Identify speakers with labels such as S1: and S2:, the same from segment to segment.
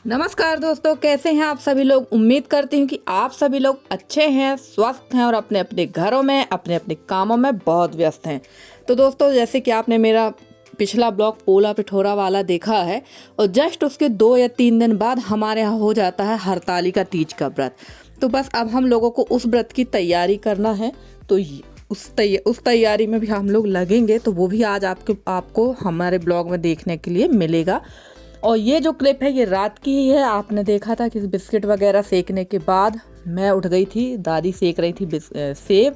S1: नमस्कार दोस्तों, कैसे हैं आप सभी लोग। उम्मीद करती हूँ कि आप सभी लोग अच्छे हैं, स्वस्थ हैं और अपने अपने घरों में अपने अपने कामों में बहुत व्यस्त हैं। तो दोस्तों, जैसे कि आपने मेरा पिछला ब्लॉग पोला पिठोरा वाला देखा है और जस्ट उसके 2 या 3 दिन बाद हमारे यहाँ हो जाता है हरतालिका तीज का व्रत। तो बस अब हम लोगों को उस व्रत की तैयारी करना है। तो उस तैयारी में भी हम लोग लगेंगे, तो वो भी आज आपको हमारे ब्लॉग में देखने के लिए मिलेगा। और ये जो क्लिप है ये रात की ही है। आपने देखा था कि बिस्किट वगैरह सेकने के बाद मैं उठ गई थी, दादी सेक रही थी सेब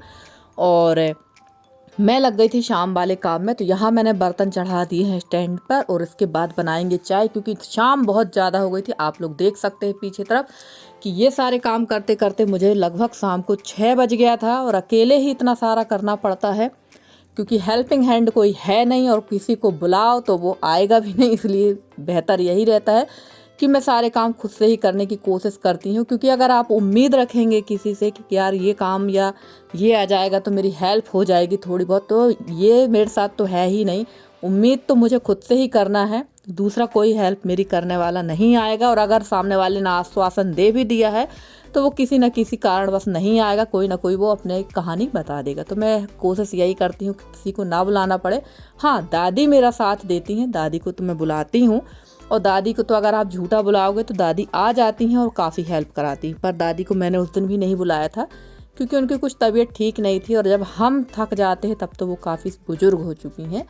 S1: और मैं लग गई थी शाम वाले काम में। तो यहाँ मैंने बर्तन चढ़ा दिए हैं स्टैंड पर और इसके बाद बनाएंगे चाय, क्योंकि शाम बहुत ज़्यादा हो गई थी। आप लोग देख सकते हैं पीछे तरफ कि ये सारे काम करते करते मुझे लगभग शाम को 6 बज गया था और अकेले ही इतना सारा करना पड़ता है क्योंकि हेल्पिंग हैंड कोई है नहीं और किसी को बुलाओ तो वो आएगा भी नहीं। इसलिए बेहतर यही रहता है कि मैं सारे काम खुद से ही करने की कोशिश करती हूँ, क्योंकि अगर आप उम्मीद रखेंगे किसी से कि यार ये काम या ये आ जाएगा तो मेरी हेल्प हो जाएगी थोड़ी बहुत, तो ये मेरे साथ तो है ही नहीं। उम्मीद तो मुझे खुद से ही करना है, दूसरा कोई हेल्प मेरी करने वाला नहीं आएगा। और अगर सामने वाले ने आश्वासन दे भी दिया है तो वो किसी न किसी कारण बस नहीं आएगा, कोई ना कोई वो अपने कहानी बता देगा। तो मैं कोशिश यही करती हूँ कि किसी को ना बुलाना पड़े। हाँ, दादी मेरा साथ देती हैं, दादी को तो मैं बुलाती हूँ और दादी को तो अगर आप झूठा बुलाओगे तो दादी आ जाती हैं और काफ़ी हेल्प कराती हैं। पर दादी को मैंने उस दिन भी नहीं बुलाया था क्योंकि उनकी कुछ तबीयत ठीक नहीं थी और जब हम थक जाते हैं तब तो वो काफ़ी बुजुर्ग हो चुकी हैं।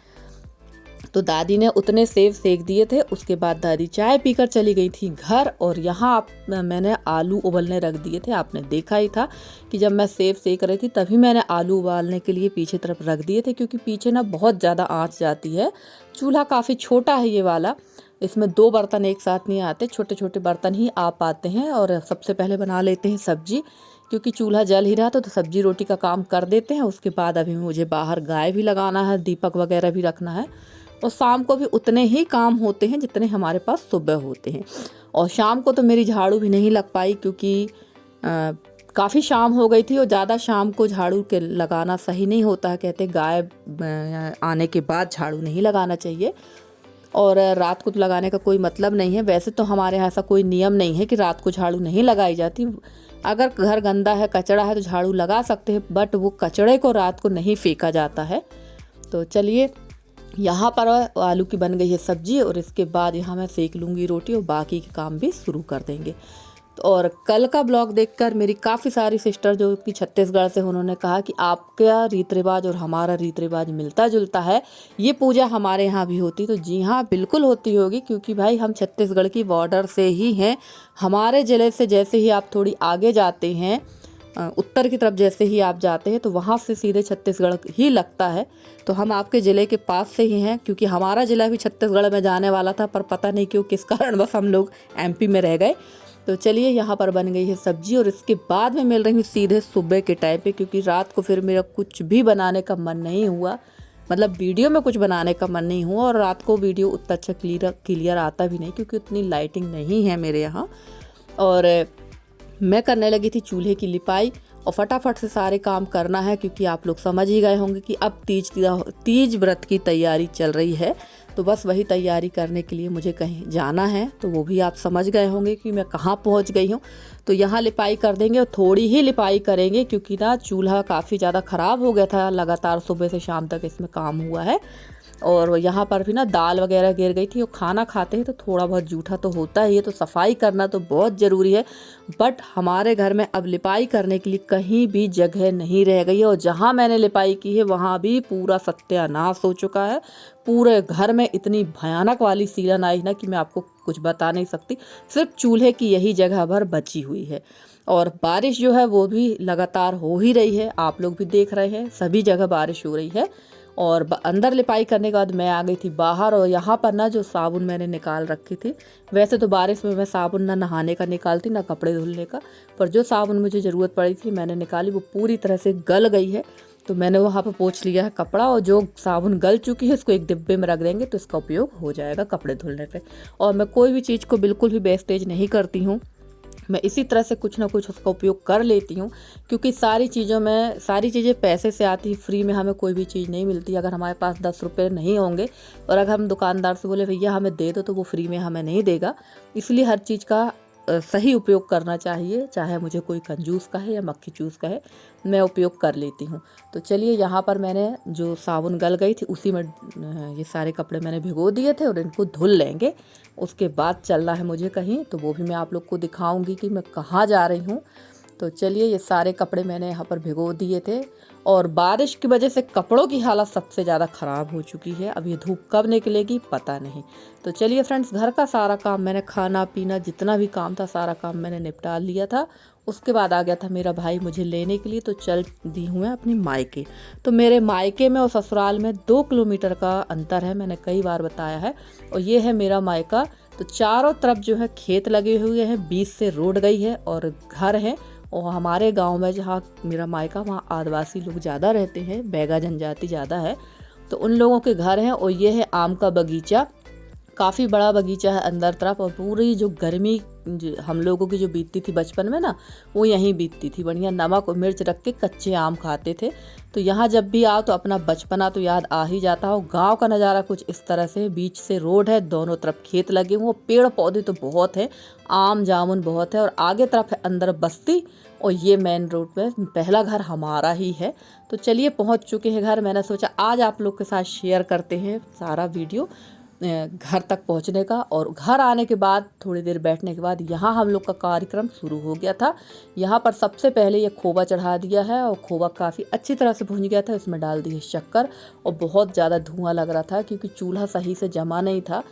S1: तो दादी ने उतने सेब सेक दिए थे। उसके बाद दादी चाय पीकर चली गई थी घर और यहाँ मैंने आलू उबलने रख दिए थे। आपने देखा ही था कि जब मैं सेब सेक रही थी तभी मैंने आलू उबालने के लिए पीछे तरफ रख दिए थे, क्योंकि पीछे ना बहुत ज़्यादा आँच जाती है। चूल्हा काफ़ी छोटा है ये वाला, इसमें 2 बर्तन एक साथ नहीं आते, छोटे छोटे बर्तन ही आ पाते हैं। और सबसे पहले बना लेते हैं सब्जी, क्योंकि चूल्हा जल ही रहा था तो सब्जी रोटी का काम कर देते हैं। उसके बाद अभी मुझे बाहर गाय भी लगाना है, दीपक वगैरह भी रखना है और शाम को भी उतने ही काम होते हैं जितने हमारे पास सुबह होते हैं। और शाम को तो मेरी झाड़ू भी नहीं लग पाई क्योंकि काफ़ी शाम हो गई थी और ज़्यादा शाम को झाड़ू के लगाना सही नहीं होता है। कहते गाय आने के बाद झाड़ू नहीं लगाना चाहिए और रात को तो लगाने का कोई मतलब नहीं है। वैसे तो हमारे यहाँ ऐसा कोई नियम नहीं है कि रात को झाड़ू नहीं लगाई जाती। अगर घर गंदा है, कचड़ा है तो झाड़ू लगा सकते हैं, बट वो कचड़े को रात को नहीं फेंका जाता है। तो चलिए, यहाँ पर आलू की बन गई है सब्जी और इसके बाद यहाँ मैं सेक लूँगी रोटी और बाकी के काम भी शुरू कर देंगे। और कल का ब्लॉग देखकर मेरी काफ़ी सारी सिस्टर जो कि छत्तीसगढ़ से, उन्होंने कहा कि आपका रीत रिवाज और हमारा रीत रिवाज मिलता जुलता है, ये पूजा हमारे यहाँ भी होती। तो जी हाँ, बिल्कुल होती होगी, क्योंकि भाई हम छत्तीसगढ़ की बॉर्डर से ही हैं। हमारे ज़िले से जैसे ही आप थोड़ी आगे जाते हैं, उत्तर की तरफ जैसे ही आप जाते हैं तो वहाँ से सीधे छत्तीसगढ़ ही लगता है। तो हम आपके ज़िले के पास से ही हैं, क्योंकि हमारा ज़िला भी छत्तीसगढ़ में जाने वाला था पर पता नहीं क्यों किस कारण बस हम लोग एमपी में रह गए। तो चलिए, यहाँ पर बन गई है सब्जी और इसके बाद मैं मिल रही हूँ सीधे सुबह के टाइम पे, क्योंकि रात को फिर मेरा कुछ भी बनाने का मन नहीं हुआ, मतलब वीडियो में कुछ बनाने का मन नहीं हुआ। और रात को वीडियो उतना अच्छा क्लियर आता भी नहीं क्योंकि उतनी लाइटिंग नहीं है मेरे यहाँ। और मैं करने लगी थी चूल्हे की लिपाई और फटाफट से सारे काम करना है, क्योंकि आप लोग समझ ही गए होंगे कि अब तीज व्रत की तैयारी चल रही है। तो बस वही तैयारी करने के लिए मुझे कहीं जाना है, तो वो भी आप समझ गए होंगे कि मैं कहाँ पहुँच गई हूँ। तो यहाँ लिपाई कर देंगे और थोड़ी ही लिपाई करेंगे, क्योंकि ना चूल्हा काफ़ी ज़्यादा ख़राब हो गया था, लगातार सुबह से शाम तक इसमें काम हुआ है। और यहाँ पर भी ना दाल वगैरह गिर गई थी और खाना खाते हैं तो थोड़ा बहुत जूठा तो होता ही है, तो सफाई करना तो बहुत ज़रूरी है। बट हमारे घर में अब लिपाई करने के लिए कहीं भी जगह नहीं रह गई है और जहाँ मैंने लिपाई की है वहाँ भी पूरा सत्यानाश हो चुका है। पूरे घर में इतनी भयानक वाली सीलन आई ना कि मैं आपको कुछ बता नहीं सकती। सिर्फ चूल्हे की यही जगह भर बची हुई है और बारिश जो है वो भी लगातार हो ही रही है, आप लोग भी देख रहे हैं, सभी जगह बारिश हो रही है। और अंदर लिपाई करने के बाद मैं आ गई थी बाहर और यहाँ पर ना जो साबुन मैंने निकाल रखी थी, वैसे तो बारिश में मैं साबुन ना नहाने का निकालती ना कपड़े धुलने का, पर जो साबुन मुझे ज़रूरत पड़ी थी मैंने निकाली, वो पूरी तरह से गल गई है। तो मैंने वहाँ पर पोंछ लिया है कपड़ा और जो साबुन गल चुकी है उसको एक डिब्बे में रख देंगे तो इसका उपयोग हो जाएगा कपड़े धुलने पे। और मैं कोई भी चीज़ को बिल्कुल भी वेस्टेज नहीं करती हूँ, मैं इसी तरह से कुछ ना कुछ उसका उपयोग कर लेती हूँ, क्योंकि सारी चीज़ें पैसे से आती हैं, फ्री में हमें कोई भी चीज़ नहीं मिलती। अगर हमारे पास 10 रुपये नहीं होंगे और अगर हम दुकानदार से बोले भैया हमें दे दो, तो वो फ्री में हमें नहीं देगा। इसलिए हर चीज़ का सही उपयोग करना चाहिए, चाहे मुझे कोई कंजूस कहे या मक्खी चूस कहे, मैं उपयोग कर लेती हूँ। तो चलिए, यहाँ पर मैंने जो साबुन गल गई थी उसी में ये सारे कपड़े मैंने भिगो दिए थे और इनको धुल लेंगे। उसके बाद चलना है मुझे कहीं, तो वो भी मैं आप लोग को दिखाऊंगी कि मैं कहाँ जा रही हूँ। तो चलिए, ये सारे कपड़े मैंने यहाँ पर भिगो दिए थे और बारिश की वजह से कपड़ों की हालत सबसे ज़्यादा ख़राब हो चुकी है। अब ये धूप कब निकलेगी पता नहीं। तो चलिए फ्रेंड्स, घर का सारा काम मैंने, खाना पीना जितना भी काम था सारा काम मैंने निपटा लिया था। उसके बाद आ गया था मेरा भाई मुझे लेने के लिए, तो चल दी हूँ मैं अपनी मायके। तो मेरे मायके में और ससुराल में 2 किलोमीटर का अंतर है, मैंने कई बार बताया है। और ये है मेरा मायका। तो चारों तरफ जो है खेत लगे हुए हैं, बीच से रोड गई है और घर है। और हमारे गांव में जहाँ मेरा मायका, वहाँ आदिवासी लोग ज़्यादा रहते हैं, बैगा जनजाति ज़्यादा है, तो उन लोगों के घर हैं। और ये है आम का बगीचा, काफ़ी बड़ा बगीचा है अंदर तरफ। और पूरी जो गर्मी हम लोगों की जो बीतती थी बचपन में ना, वो यहीं बीतती थी। बढ़िया नमक और मिर्च रख के कच्चे आम खाते थे। तो यहाँ जब भी आओ तो अपना बचपना तो याद आ ही जाता हो। गांव का नज़ारा कुछ इस तरह से, बीच से रोड है, दोनों तरफ खेत लगे हुए, पेड़ पौधे तो बहुत है, आम जामुन बहुत है। और आगे तरफ है अंदर बस्ती, और ये मेन रोड पे पहला घर हमारा ही है। तो चलिए, पहुँच चुके हैं घर। मैंने सोचा आज आप लोग के साथ शेयर करते हैं सारा वीडियो घर तक पहुंचने का। और घर आने के बाद थोड़ी देर बैठने के बाद यहाँ हम लोग का कार्यक्रम शुरू हो गया था। यहाँ पर सबसे पहले ये खोबा चढ़ा दिया है और खोबा काफ़ी अच्छी तरह से भून गया था। इसमें डाल दी है शक्कर और बहुत ज़्यादा धुआं लग रहा था, क्योंकि चूल्हा सही से जमा नहीं था।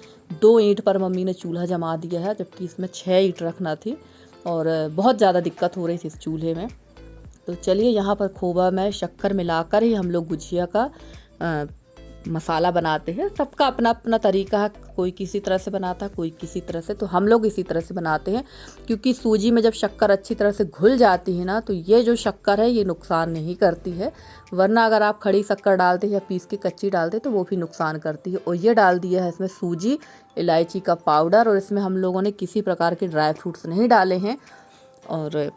S1: 2 ईंट पर मम्मी ने चूल्हा जमा दिया है, जबकि इसमें 6 ईंट रखना थी और बहुत ज़्यादा दिक्कत हो रही थी इस चूल्हे में। तो चलिए, यहाँ पर खोबा में शक्कर मिलाकर ही हम लोग गुजिया का मसाला बनाते हैं। सबका अपना अपना तरीका है, कोई किसी तरह से बनाता है, कोई किसी तरह से। तो हम लोग इसी तरह से बनाते हैं, क्योंकि सूजी में जब शक्कर अच्छी तरह से घुल जाती है ना, तो ये जो शक्कर है ये नुकसान नहीं करती है। वरना अगर आप खड़ी शक्कर डालते या पीस के कच्ची डालते तो वो भी नुकसान करती है। और ये डाल दिया है इसमें सूजी, इलायची का पाउडर, और इसमें हम लोगों ने किसी प्रकार के ड्राई फ्रूट्स नहीं डाले हैं। और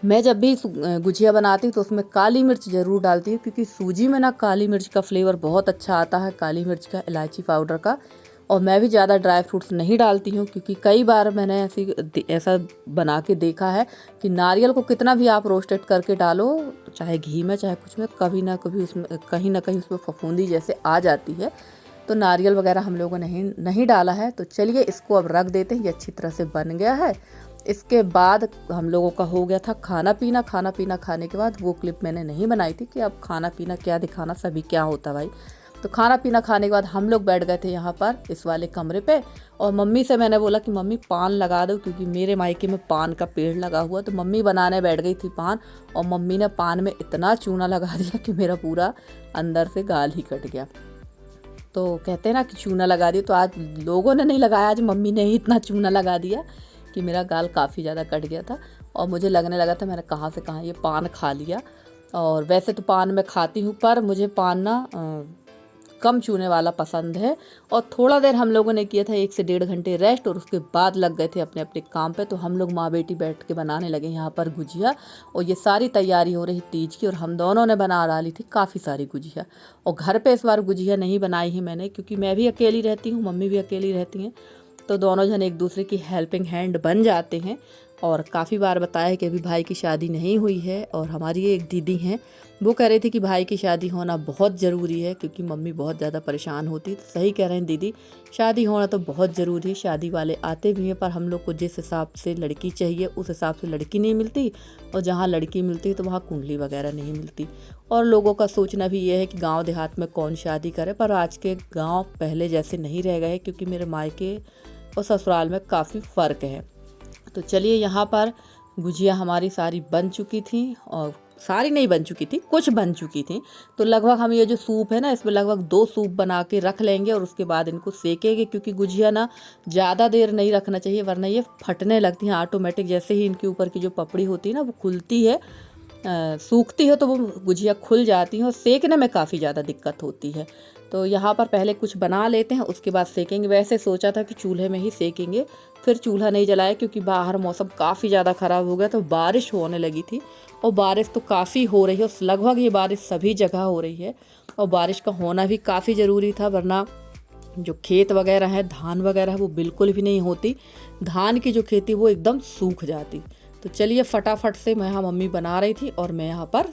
S1: मैं जब भी गुजिया बनाती हूँ तो उसमें काली मिर्च ज़रूर डालती हूँ, क्योंकि सूजी में ना काली मिर्च का फ्लेवर बहुत अच्छा आता है, काली मिर्च का, इलायची पाउडर का। और मैं भी ज़्यादा ड्राई फ्रूट्स नहीं डालती हूँ, क्योंकि कई बार मैंने ऐसा बना के देखा है कि नारियल को कितना भी आप रोस्टेड करके डालो, चाहे घी में चाहे कुछ में, कभी ना कभी उसमें कहीं ना कहीं उसमें फफूंदी जैसे आ जाती है। तो नारियल वगैरह हम लोगों ने नहीं डाला है। तो चलिए, इसको अब रख देते हैं। ये अच्छी तरह से बन गया है। इसके बाद हम लोगों का हो गया था खाना पीना। खाना पीना खाने के बाद, वो क्लिप मैंने नहीं बनाई थी कि अब खाना पीना क्या दिखाना, सभी क्या होता भाई। तो खाना पीना खाने के बाद हम लोग बैठ गए थे यहाँ पर इस वाले कमरे पे। और मम्मी से मैंने बोला कि मम्मी पान लगा दो, क्योंकि मेरे मायके में पान का पेड़ लगा हुआ। तो मम्मी बनाने बैठ गई थी पान, और मम्मी ने पान में इतना चूना लगा दिया कि मेरा पूरा अंदर से गाल ही कट गया। तो कहते हैं ना कि चूना लगा दिया, तो आज लोगों ने नहीं लगाया, आज मम्मी ने ही इतना चूना लगा दिया कि मेरा गाल काफ़ी ज़्यादा कट गया था। और मुझे लगने लगा था मैंने कहाँ से कहाँ ये पान खा लिया। और वैसे तो पान मैं खाती हूँ, पर मुझे पान ना कम चूने वाला पसंद है। और थोड़ा देर हम लोगों ने किया था 1 से 1.5 घंटे रेस्ट, और उसके बाद लग गए थे अपने अपने काम पे। तो हम लोग माँ बेटी बैठ के बनाने लगे यहाँ पर गुजिया। और ये सारी तैयारी हो रही तीज की, और हम दोनों ने बना डाली थी काफ़ी सारी गुजिया। और घर पे इस बार गुजिया नहीं बनाई है मैंने, क्योंकि मैं भी अकेली रहती हूँ, मम्मी भी अकेली रहती हैं, तो दोनों जन एक दूसरे की हेल्पिंग हैंड बन जाते हैं। और काफ़ी बार बताया है कि अभी भाई की शादी नहीं हुई है। और हमारी एक दीदी हैं, वो कह रही थी कि भाई की शादी होना बहुत ज़रूरी है, क्योंकि मम्मी बहुत ज़्यादा परेशान होती। तो सही कह रहे हैं दीदी, शादी होना तो बहुत ज़रूरी है। शादी वाले आते भी हैं, पर हम लोग को जिस हिसाब से लड़की चाहिए उस हिसाब से लड़की नहीं मिलती। और जहाँ लड़की मिलती है तो वहाँ कुंडली वगैरह नहीं मिलती। और लोगों का सोचना भी ये है कि गाँव देहात में कौन शादी करे, पर आज के गाँव पहले जैसे नहीं रह गए, क्योंकि मेरे मायके और ससुराल में काफ़ी फ़र्क है। तो चलिए, यहाँ पर गुजिया हमारी सारी बन चुकी थी, और सारी नहीं बन चुकी थी, कुछ बन चुकी थी। तो लगभग हम ये जो सूप है ना, इसमें लगभग 2 सूप बना के रख लेंगे, और उसके बाद इनको सेकेंगे, क्योंकि गुजिया ना ज़्यादा देर नहीं रखना चाहिए, वरना ये फटने लगती हैं ऑटोमेटिक। जैसे ही इनके ऊपर की जो पपड़ी होती है ना वो खुलती है, सूखती है तो वो गुजिया खुल जाती है और सेकने में काफ़ी ज़्यादा दिक्कत होती है। तो यहाँ पर पहले कुछ बना लेते हैं, उसके बाद सेकेंगे। वैसे सोचा था कि चूल्हे में ही सेकेंगे, फिर चूल्हा नहीं जलाया क्योंकि बाहर मौसम काफ़ी ज़्यादा ख़राब हो गया, तो बारिश होने लगी थी और बारिश तो काफ़ी हो रही है और लगभग ये बारिश सभी जगह हो रही है और बारिश का होना भी काफ़ी ज़रूरी था, वरना जो खेत वगैरह है, धान वगैरह है, वो बिल्कुल भी नहीं होती। धान की जो खेती वो एकदम सूख जाती। तो चलिए फटाफट से मैं यहाँ मम्मी बना रही थी और मैं यहाँ पर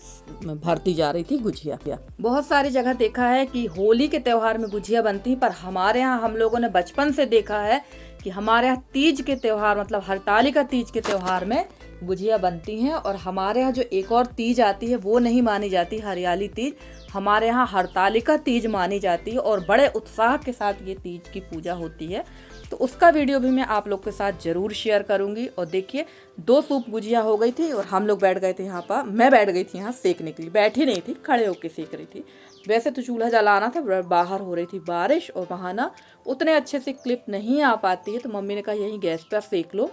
S1: भरती जा रही थी गुजिया। बहुत सारी जगह देखा है कि होली के त्योहार में गुजिया बनती है, पर हमारे यहाँ हम लोगों ने बचपन से देखा है कि हमारे यहाँ तीज के त्योहार मतलब हरतालिका तीज के त्योहार में गुजिया बनती हैं। और हमारे यहाँ जो एक और तीज आती है वो नहीं मानी जाती हरियाली तीज, हमारे यहाँ हरतालिका तीज मानी जाती है और बड़े उत्साह के साथ ये तीज की पूजा होती है। तो उसका वीडियो भी मैं आप लोग के साथ ज़रूर शेयर करूंगी। और देखिए 2 सूप गुजिया हो गई थी और हम लोग बैठ गए थे यहाँ पर, मैं बैठ गई थी यहाँ सेकने के लिए, बैठी नहीं थी, खड़े होकर सेक रही थी। वैसे तो चूल्हा जलाना था, बाहर हो रही थी बारिश और वहाँ ना उतने अच्छे से क्लिप नहीं आ पाती है, तो मम्मी ने कहा यहीं गैस पर सेक लो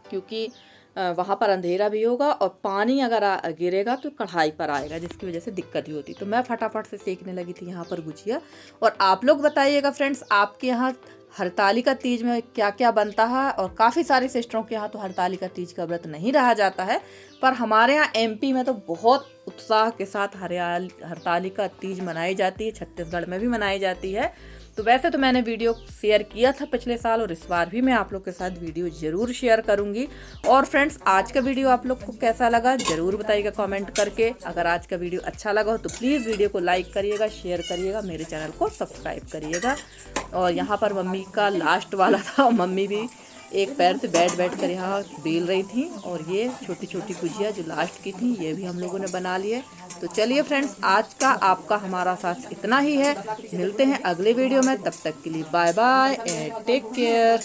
S1: क्योंकि वहाँ पर अंधेरा भी होगा और पानी अगर गिरेगा तो कढ़ाई पर आएगा, जिसकी वजह से दिक्कत ही होती। तो मैं फटाफट से सेकने लगी थी यहाँ पर गुजिया। और आप लोग बताइएगा फ्रेंड्स, आपके यहाँ हरतालिका तीज में क्या क्या बनता है। और काफ़ी सारी सिस्टरों के यहाँ तो हरतालिका तीज का व्रत नहीं रहा जाता है, पर हमारे यहाँ एमपी में तो बहुत उत्साह के साथ हरतालिका तीज मनाई जाती है, छत्तीसगढ़ में भी मनाई जाती है। तो वैसे तो मैंने वीडियो शेयर किया था पिछले साल और इस बार भी मैं आप लोग के साथ वीडियो ज़रूर शेयर करूंगी। और फ्रेंड्स, आज का वीडियो आप लोग को कैसा लगा ज़रूर बताइएगा कमेंट करके। अगर आज का वीडियो अच्छा लगा हो तो प्लीज़ वीडियो को लाइक करिएगा, शेयर करिएगा, मेरे चैनल को सब्सक्राइब करिएगा। और यहाँ पर मम्मी का लास्ट वाला था, मम्मी भी एक पैर से बैठ कर यहाँ बेल रही थी। और ये छोटी छोटी गुजिया जो लास्ट की थी ये भी हम लोगों ने बना लिए। तो चलिए फ्रेंड्स, आज का आपका हमारा साथ इतना ही है। मिलते हैं अगले वीडियो में, तब तक के लिए bye bye and take care.